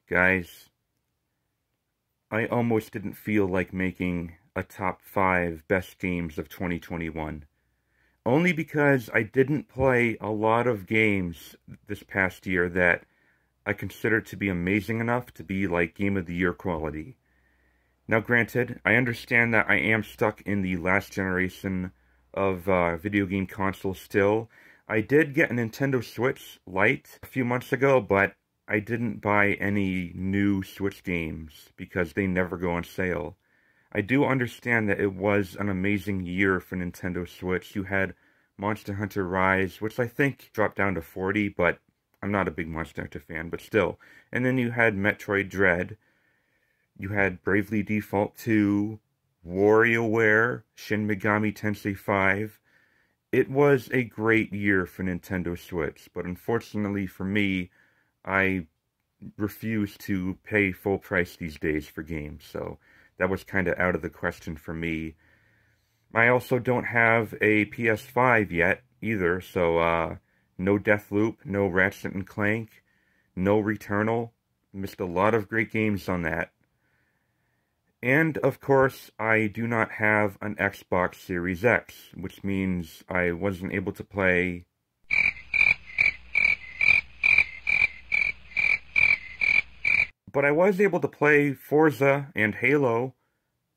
Guys, I almost didn't feel like making a top 5 best games of 2021. Only because I didn't play a lot of games this past year that I consider to be amazing enough to be like Game of the Year quality. Now granted, I understand that I am stuck in the last generation of video game consoles still. I did get a Nintendo Switch Lite a few months ago, but I didn't buy any new Switch games because they never go on sale. I do understand that it was an amazing year for Nintendo Switch. You had Monster Hunter Rise, which I think dropped down to 40, but I'm not a big Monster Hunter fan, but still. And then you had Metroid Dread. You had Bravely Default 2, WarioWare, Shin Megami Tensei 5. It was a great year for Nintendo Switch, but unfortunately for me, I refuse to pay full price these days for games, so that was kind of out of the question for me. I also don't have a PS5 yet, either, so, no Deathloop, no Ratchet and Clank, no Returnal. Missed a lot of great games on that. And, of course, I do not have an Xbox Series X, which means I wasn't able to play but I was able to play Forza and Halo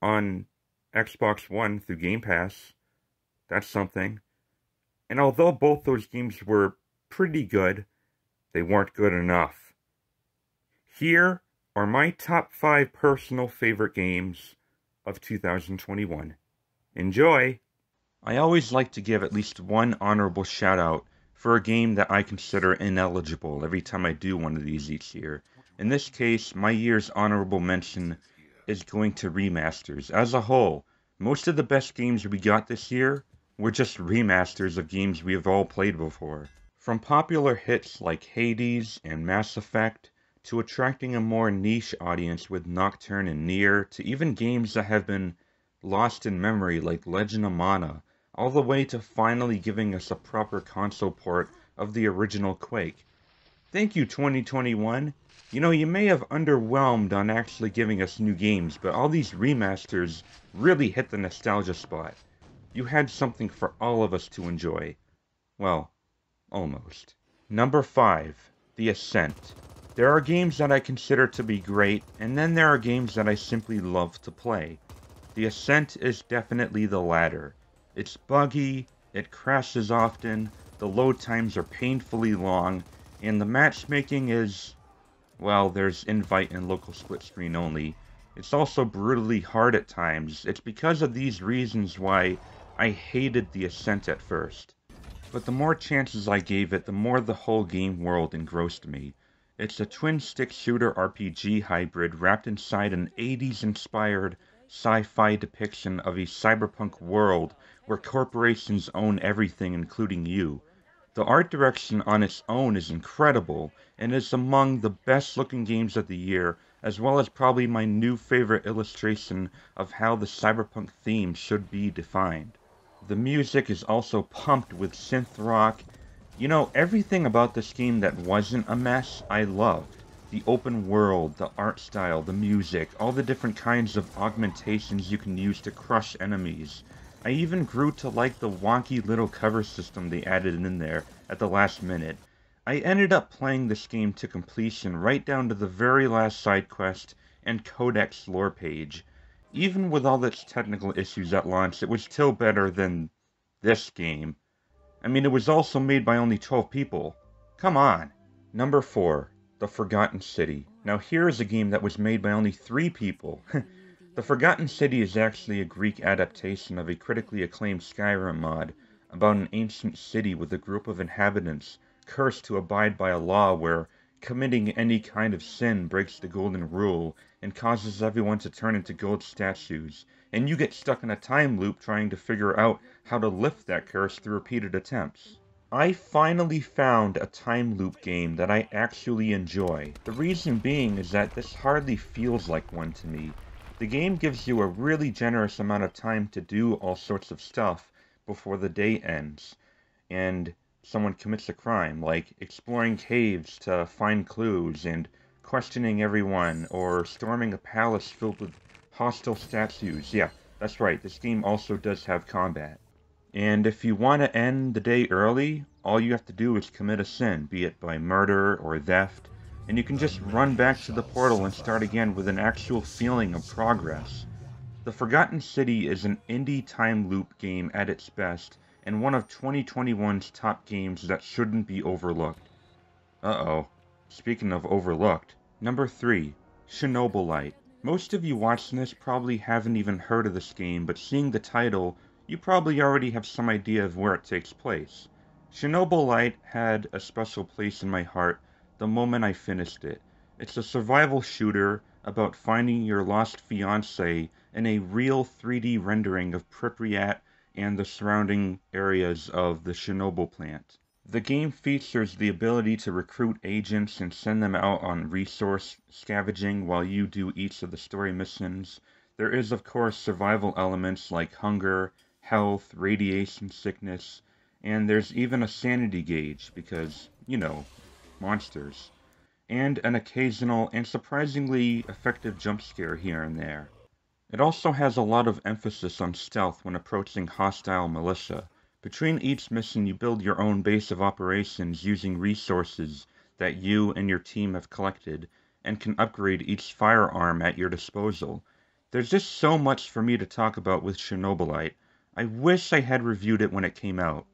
on Xbox One through Game Pass. That's something. And although both those games were pretty good, they weren't good enough. Here are my top 5 personal favorite games of 2021. Enjoy! I always like to give at least one honorable shout out for a game that I consider ineligible every time I do one of these each year. In this case, my year's honorable mention is going to Remasters. As a whole, most of the best games we got this year were just remasters of games we have all played before. From popular hits like Hades and Mass Effect, to attracting a more niche audience with Nocturne and Nier, to even games that have been lost in memory like Legend of Mana, all the way to finally giving us a proper console port of the original Quake. Thank you, 2021. You know, you may have underwhelmed on actually giving us new games, but all these remasters really hit the nostalgia spot. You had something for all of us to enjoy. Well, almost. Number 5, The Ascent. There are games that I consider to be great, and then there are games that I simply love to play. The Ascent is definitely the latter. It's buggy, it crashes often, the load times are painfully long, and the matchmaking is, well, there's invite and local split screen only. It's also brutally hard at times. It's because of these reasons why I hated The Ascent at first. But the more chances I gave it, the more the whole game world engrossed me. It's a twin-stick shooter RPG hybrid wrapped inside an 80s-inspired sci-fi depiction of a cyberpunk world where corporations own everything, including you. The art direction on its own is incredible, and is among the best-looking games of the year, as well as probably my new favorite illustration of how the cyberpunk theme should be defined. The music is also pumped with synth rock. You know, everything about this game that wasn't a mess, I loved. The open world, the art style, the music, all the different kinds of augmentations you can use to crush enemies. I even grew to like the wonky little cover system they added in there at the last minute. I ended up playing this game to completion right down to the very last side quest and codex lore page. Even with all its technical issues at launch, it was still better than this game. I mean, it was also made by only 12 people. Come on! Number 4, The Forgotten City. Now here is a game that was made by only 3 people. The Forgotten City is actually a Greek adaptation of a critically acclaimed Skyrim mod about an ancient city with a group of inhabitants cursed to abide by a law where committing any kind of sin breaks the golden rule and causes everyone to turn into gold statues, and you get stuck in a time loop trying to figure out how to lift that curse through repeated attempts. I finally found a time loop game that I actually enjoy. The reason being is that this hardly feels like one to me. The game gives you a really generous amount of time to do all sorts of stuff before the day ends, and someone commits a crime, like exploring caves to find clues and questioning everyone, or storming a palace filled with hostile statues. Yeah, that's right, this game also does have combat. And if you want to end the day early, all you have to do is commit a sin, be it by murder or theft, and you can just run back to the portal and start again with an actual feeling of progress. The Forgotten City is an indie time loop game at its best, and one of 2021's top games that shouldn't be overlooked. Uh-oh. Speaking of overlooked, number 3, Chernobylite. Most of you watching this probably haven't even heard of this game, but seeing the title, you probably already have some idea of where it takes place. Chernobylite had a special place in my heart the moment I finished it. It's a survival shooter about finding your lost fiancé in a real 3D rendering of Pripyat and the surrounding areas of the Chernobyl plant. The game features the ability to recruit agents and send them out on resource scavenging while you do each of the story missions. There is, of course, survival elements like hunger, health, radiation sickness, and there's even a sanity gauge because, monsters, and an occasional and surprisingly effective jump scare here and there. It also has a lot of emphasis on stealth when approaching hostile militia. Between each mission you build your own base of operations using resources that you and your team have collected, and can upgrade each firearm at your disposal. There's just so much for me to talk about with Chernobylite. I wish I had reviewed it when it came out.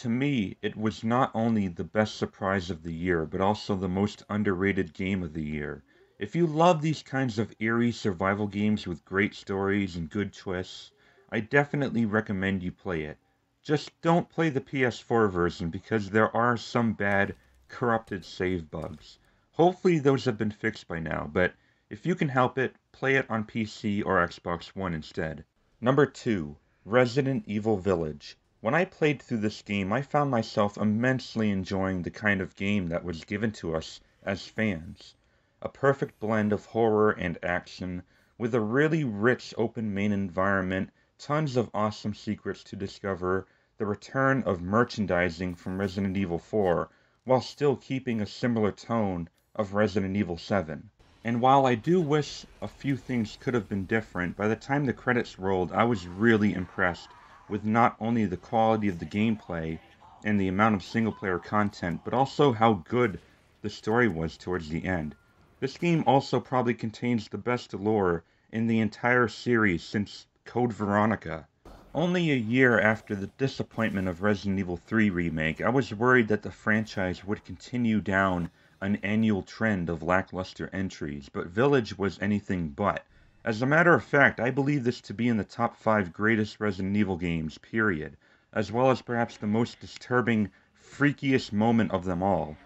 To me, it was not only the best surprise of the year, but also the most underrated game of the year. If you love these kinds of eerie survival games with great stories and good twists, I definitely recommend you play it. Just don't play the PS4 version because there are some bad, corrupted save bugs. Hopefully those have been fixed by now, but if you can help it, play it on PC or Xbox One instead. Number 2, Resident Evil Village. When I played through this game, I found myself immensely enjoying the kind of game that was given to us as fans. A perfect blend of horror and action, with a really rich open main environment, tons of awesome secrets to discover, the return of merchandising from Resident Evil 4, while still keeping a similar tone of Resident Evil 7. And while I do wish a few things could have been different, by the time the credits rolled, I was really impressed with not only the quality of the gameplay and the amount of single-player content, but also how good the story was towards the end. This game also probably contains the best lore in the entire series since Code Veronica. Only a year after the disappointment of Resident Evil 3 Remake, I was worried that the franchise would continue down an annual trend of lackluster entries, but Village was anything but. As a matter of fact, I believe this to be in the top 5 greatest Resident Evil games, period, as well as perhaps the most disturbing, freakiest moment of them all.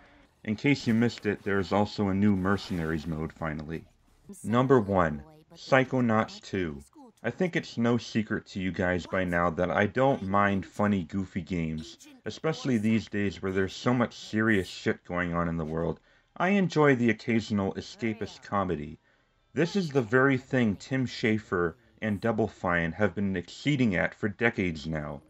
In case you missed it, there is also a new Mercenaries mode finally. Number 1, Psychonauts 2. I think it's no secret to you guys by now that I don't mind funny, goofy games, especially these days where there's so much serious shit going on in the world. I enjoy the occasional escapist comedy. This is the very thing Tim Schafer and Double Fine have been exceeding at for decades now.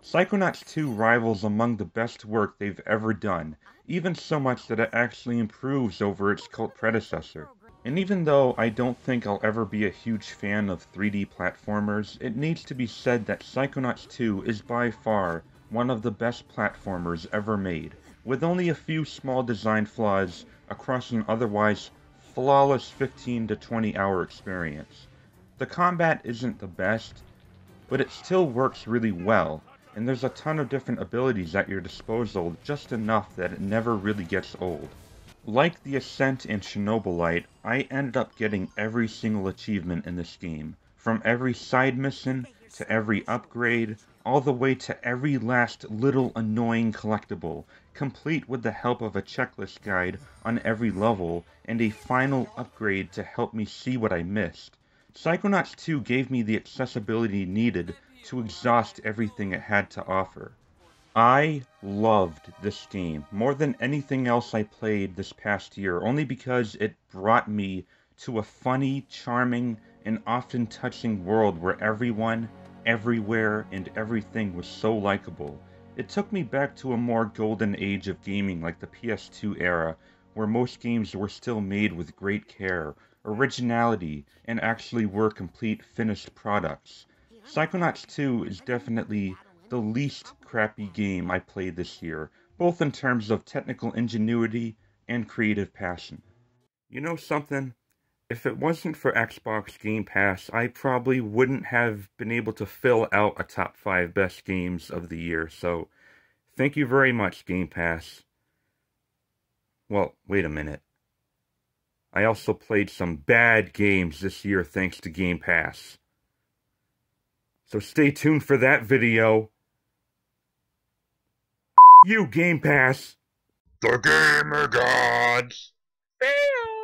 Psychonauts 2 rivals among the best work they've ever done, even so much that it actually improves over its cult predecessor. And even though I don't think I'll ever be a huge fan of 3D platformers, it needs to be said that Psychonauts 2 is by far one of the best platformers ever made, with only a few small design flaws across an otherwise flawless 15 to 20 hour experience. The combat isn't the best, but it still works really well, and there's a ton of different abilities at your disposal, just enough that it never really gets old. Like the Ascent and Chernobylite, I ended up getting every single achievement in this game, from every side mission, to every upgrade, all the way to every last little annoying collectible, complete with the help of a checklist guide on every level, and a final upgrade to help me see what I missed. Psychonauts 2 gave me the accessibility needed to exhaust everything it had to offer. I loved this game more than anything else I played this past year, only because it brought me to a funny, charming, and often touching world where everyone, everywhere, and everything was so likable. It took me back to a more golden age of gaming like the PS2 era, where most games were still made with great care, originality, and actually were complete finished products. Psychonauts 2 is definitely the least crappy game I played this year, both in terms of technical ingenuity and creative passion. You know something? If it wasn't for Xbox Game Pass, I probably wouldn't have been able to fill out a top 5 best games of the year, so thank you very much, Game Pass. Well, wait a minute. I also played some bad games this year thanks to Game Pass. So stay tuned for that video. You, Game Pass! The Gamer Gods! Fail!